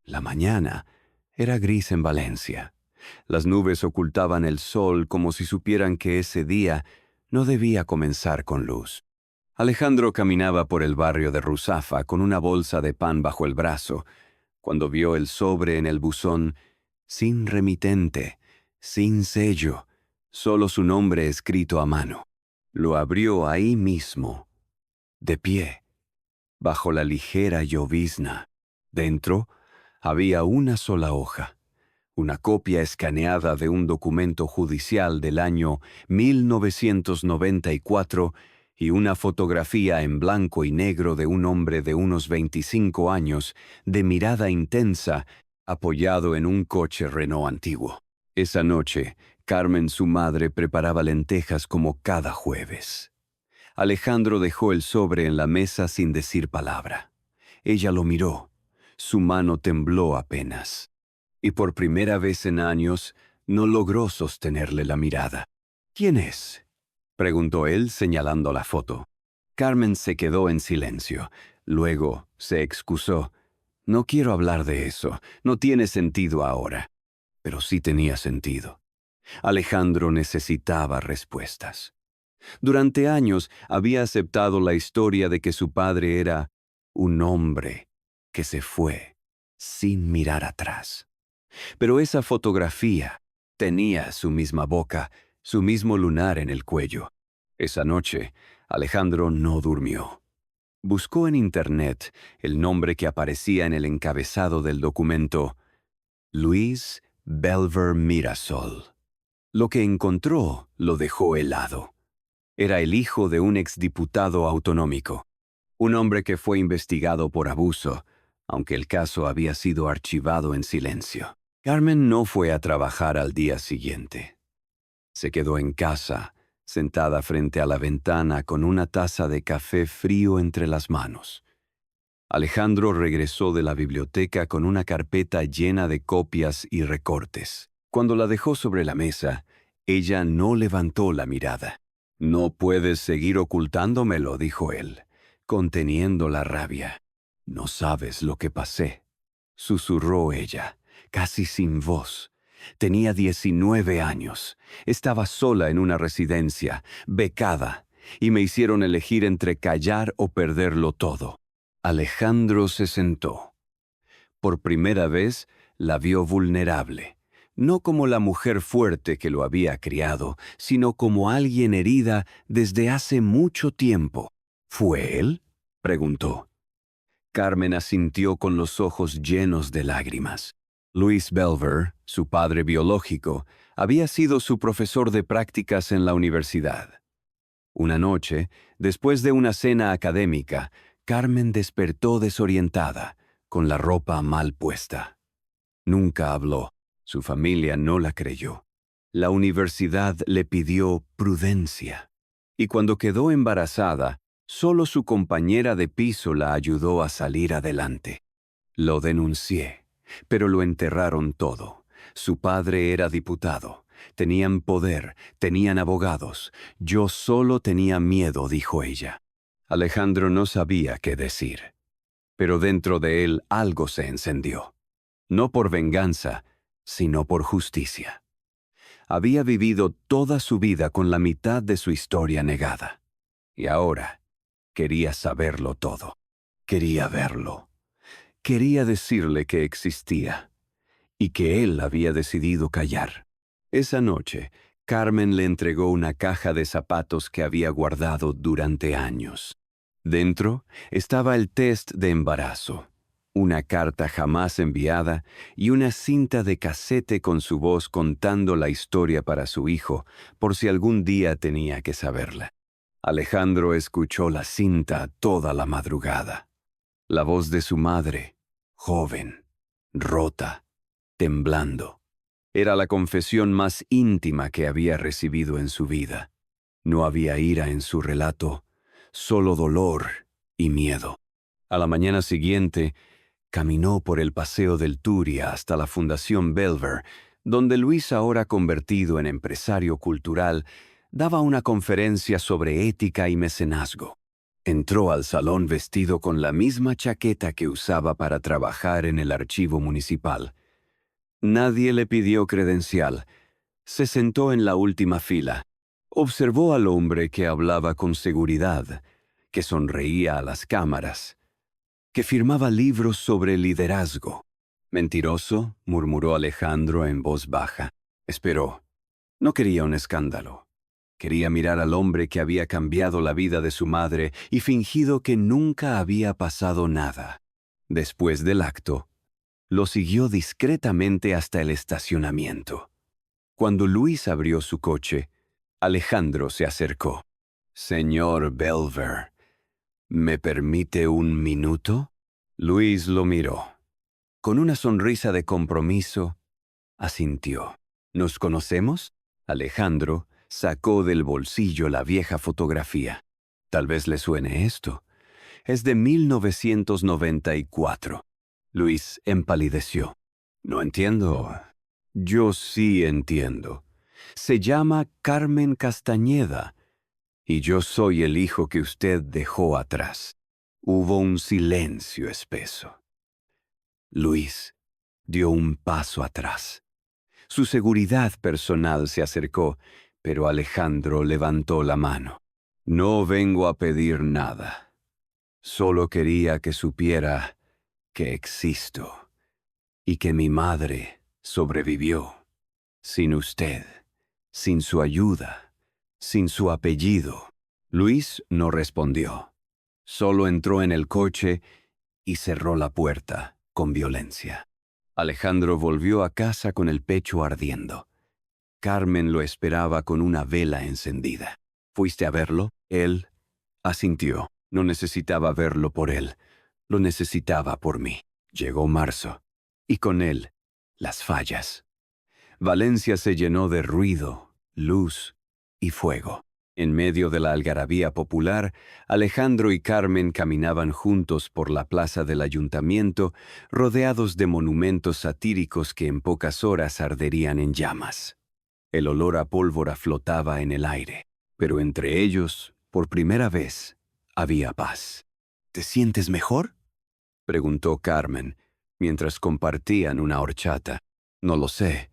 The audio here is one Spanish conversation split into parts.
La mañana era gris en Valencia. Las nubes ocultaban el sol como si supieran que ese día no debía comenzar con luz. Alejandro caminaba por el barrio de Ruzafa con una bolsa de pan bajo el brazo, cuando vio el sobre en el buzón, sin remitente, sin sello, solo su nombre escrito a mano. Lo abrió ahí mismo, de pie, bajo la ligera llovizna. Dentro había una sola hoja, una copia escaneada de un documento judicial del año 1994 y una fotografía en blanco y negro de un hombre de unos 25 años, de mirada intensa, apoyado en un coche Renault antiguo. Esa noche, Carmen, su madre, preparaba lentejas como cada jueves. Alejandro dejó el sobre en la mesa sin decir palabra. Ella lo miró. Su mano tembló apenas. Y por primera vez en años, no logró sostenerle la mirada. «¿Quién es?», preguntó él señalando la foto. Carmen se quedó en silencio. Luego se excusó. «No quiero hablar de eso. No tiene sentido ahora». Pero sí tenía sentido. Alejandro necesitaba respuestas. Durante años había aceptado la historia de que su padre era un hombre que se fue sin mirar atrás. Pero esa fotografía tenía su misma boca, su mismo lunar en el cuello. Esa noche, Alejandro no durmió. Buscó en Internet el nombre que aparecía en el encabezado del documento: Luis Belver Mirasol. Lo que encontró lo dejó helado. Era el hijo de un exdiputado autonómico, un hombre que fue investigado por abuso, aunque el caso había sido archivado en silencio. Carmen no fue a trabajar al día siguiente. Se quedó en casa, sentada frente a la ventana con una taza de café frío entre las manos. Alejandro regresó de la biblioteca con una carpeta llena de copias y recortes. Cuando la dejó sobre la mesa, ella no levantó la mirada. «No puedes seguir ocultándomelo», dijo él, conteniendo la rabia. «No sabes lo que pasé», susurró ella, casi sin voz. Tenía 19 años. Estaba sola en una residencia, becada, y me hicieron elegir entre callar o perderlo todo. Alejandro se sentó. Por primera vez la vio vulnerable, no como la mujer fuerte que lo había criado, sino como alguien herida desde hace mucho tiempo. «¿Fue él?», preguntó. Carmen asintió con los ojos llenos de lágrimas. Luis Belver, su padre biológico, había sido su profesor de prácticas en la universidad. Una noche, después de una cena académica, Carmen despertó desorientada, con la ropa mal puesta. Nunca habló. Su familia no la creyó. La universidad le pidió prudencia. Y cuando quedó embarazada, solo su compañera de piso la ayudó a salir adelante. Lo denuncié, pero lo enterraron todo. Su padre era diputado. Tenían poder, tenían abogados. Yo solo tenía miedo, dijo ella. Alejandro no sabía qué decir. Pero dentro de él algo se encendió. No por venganza, sino por justicia. Había vivido toda su vida con la mitad de su historia negada. Y ahora quería saberlo todo. Quería verlo. Quería decirle que existía y que él había decidido callar. Esa noche, Carmen le entregó una caja de zapatos que había guardado durante años. Dentro estaba el test de embarazo, una carta jamás enviada y una cinta de casete con su voz contando la historia para su hijo, por si algún día tenía que saberla. Alejandro escuchó la cinta toda la madrugada. La voz de su madre, joven, rota, temblando. Era la confesión más íntima que había recibido en su vida. No había ira en su relato, solo dolor y miedo. A la mañana siguiente, caminó por el paseo del Turia hasta la Fundación Belver, donde Luis, ahora convertido en empresario cultural, daba una conferencia sobre ética y mecenazgo. Entró al salón vestido con la misma chaqueta que usaba para trabajar en el archivo municipal. Nadie le pidió credencial. Se sentó en la última fila. Observó al hombre que hablaba con seguridad, que sonreía a las cámaras, que firmaba libros sobre liderazgo. «Mentiroso», murmuró Alejandro en voz baja. Esperó. No quería un escándalo. Quería mirar al hombre que había cambiado la vida de su madre y fingido que nunca había pasado nada. Después del acto, lo siguió discretamente hasta el estacionamiento. Cuando Luis abrió su coche, Alejandro se acercó. «Señor Belver, ¿me permite un minuto?» Luis lo miró. Con una sonrisa de compromiso, asintió. «¿Nos conocemos?» Alejandro sacó del bolsillo la vieja fotografía. Tal vez le suene esto. Es de 1994. Luis empalideció. «No entiendo». «Yo sí entiendo. Se llama Carmen Castañeda, y yo soy el hijo que usted dejó atrás». Hubo un silencio espeso. Luis dio un paso atrás. Su seguridad personal se acercó, pero Alejandro levantó la mano. «No vengo a pedir nada. Solo quería que supiera que existo y que mi madre sobrevivió. Sin usted, sin su ayuda, sin su apellido». Luis no respondió. Solo entró en el coche y cerró la puerta con violencia. Alejandro volvió a casa con el pecho ardiendo. Carmen lo esperaba con una vela encendida. «¿Fuiste a verlo?» Él asintió. No necesitaba verlo por él, lo necesitaba por mí. Llegó marzo, y con él, las fallas. Valencia se llenó de ruido, luz y fuego. En medio de la algarabía popular, Alejandro y Carmen caminaban juntos por la plaza del ayuntamiento, rodeados de monumentos satíricos que en pocas horas arderían en llamas. El olor a pólvora flotaba en el aire, pero entre ellos, por primera vez, había paz. «¿Te sientes mejor?», preguntó Carmen, mientras compartían una horchata. «No lo sé,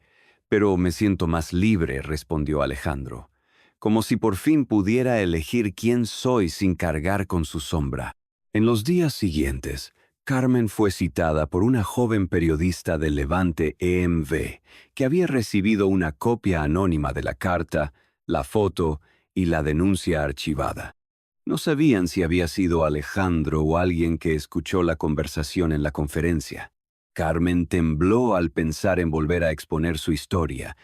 pero me siento más libre», respondió Alejandro, como si por fin pudiera elegir quién soy sin cargar con su sombra. En los días siguientes, Carmen fue citada por una joven periodista del Levante EMV, que había recibido una copia anónima de la carta, la foto y la denuncia archivada. No sabían si había sido Alejandro o alguien que escuchó la conversación en la conferencia. Carmen tembló al pensar en volver a exponer su historia,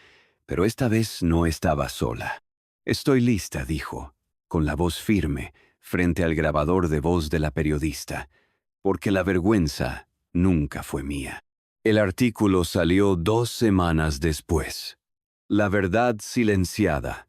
pero esta vez no estaba sola. «Estoy lista», dijo, con la voz firme, frente al grabador de voz de la periodista, «porque la vergüenza nunca fue mía». El artículo salió 2 semanas después. La verdad silenciada.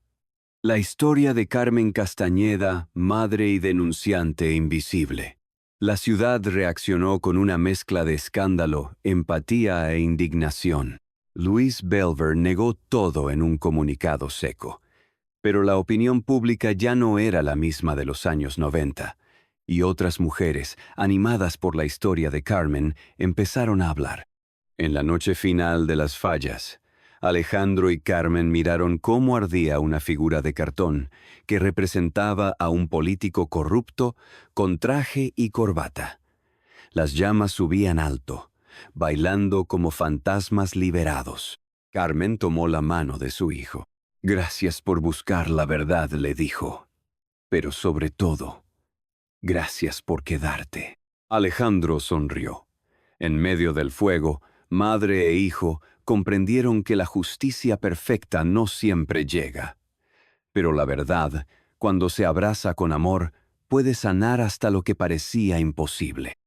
La historia de Carmen Castañeda, madre y denunciante invisible. La ciudad reaccionó con una mezcla de escándalo, empatía e indignación. Luis Belver negó todo en un comunicado seco. Pero la opinión pública ya no era la misma de los años 90, y otras mujeres, animadas por la historia de Carmen, empezaron a hablar. En la noche final de las fallas, Alejandro y Carmen miraron cómo ardía una figura de cartón que representaba a un político corrupto con traje y corbata. Las llamas subían alto, bailando como fantasmas liberados. Carmen tomó la mano de su hijo. «Gracias por buscar la verdad», le dijo. «Pero sobre todo, gracias por quedarte». Alejandro sonrió. En medio del fuego, madre e hijo comprendieron que la justicia perfecta no siempre llega. Pero la verdad, cuando se abraza con amor, puede sanar hasta lo que parecía imposible.